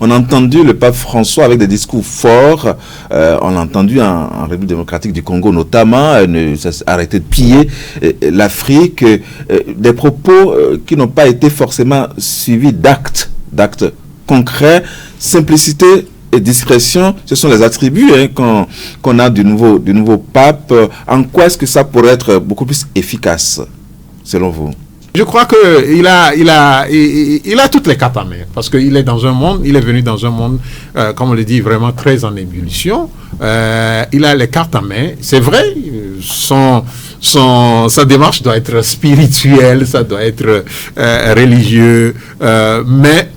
On a entendu le pape François avec des discours forts. On l'a entendu en République démocratique du Congo notamment, arrêter de piller l'Afrique. Des propos qui n'ont pas été forcément suivis d'actes concrets. Simplicité et discrétion, ce sont les attributs qu'on a du nouveau pape. En quoi est-ce que ça pourrait être beaucoup plus efficace, selon vous? Je crois qu'il a toutes les cartes en main, parce qu'il est venu dans un monde, comme on le dit, vraiment très en ébullition. Il a les cartes en main. C'est vrai, sa démarche doit être spirituelle, ça doit être religieux, mais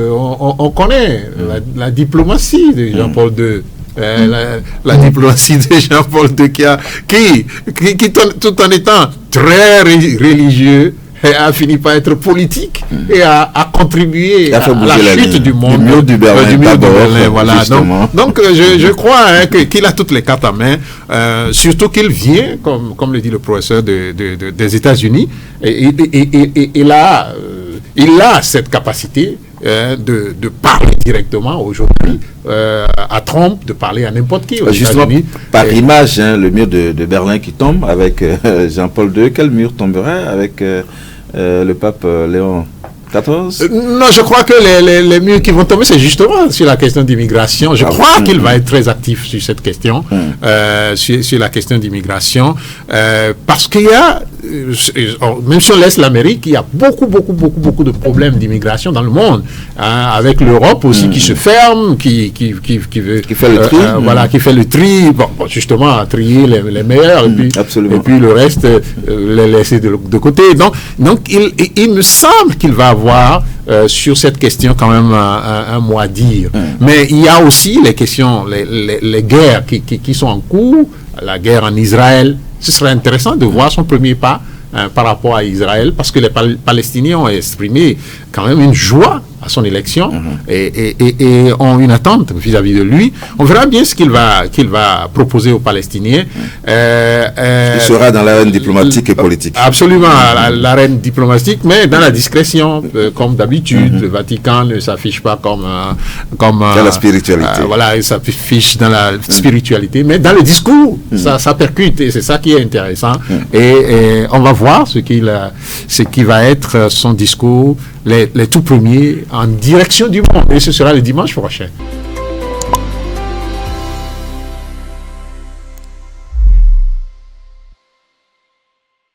on connaît la diplomatie de Jean-Paul II. La diplomatie de Jean-Paul II qui tout en étant très religieux a fini par être politique et a contribué à la chute du monde, du mur du Berlin, voilà. Donc je crois qu'il a toutes les cartes en main, surtout qu'il vient, comme le dit le professeur des États-Unis, et il a cette capacité de parler directement aujourd'hui à Trump, de parler à n'importe qui. Justement, par image, le mur de Berlin qui tombe avec Jean-Paul II, quel mur tomberait avec le pape Léon XIV? Non, je crois que les murs qui vont tomber, c'est justement sur la question d'immigration. Je crois qu'il va être très actif sur cette question, sur la question d'immigration, parce qu'il y a, même si on laisse l'Amérique, il y a beaucoup de problèmes d'immigration dans le monde, avec l'Europe aussi qui se ferme, qui fait le tri, qui fait le tri, justement à trier les meilleurs, et puis le reste les laisser de côté. Donc il me semble qu'il va avoir sur cette question quand même un mot à dire. Mais il y a aussi les questions, les guerres qui sont en cours, la guerre en Israël. Ce serait intéressant de voir son premier pas par rapport à Israël, parce que les Palestiniens ont exprimé quand même une joie à son élection et ont une attente vis-à-vis de lui. On verra bien ce qu'il va proposer aux Palestiniens. Il sera dans l'arène diplomatique et politique. Absolument, l'arène diplomatique, mais dans la discrétion, comme d'habitude. Le Vatican ne s'affiche pas comme dans la spiritualité. Il s'affiche dans la spiritualité, mais dans le discours, ça percute, et c'est ça qui est intéressant. Et on va voir ce qui va être son discours, les tout premiers en direction du monde, et ce sera le dimanche prochain.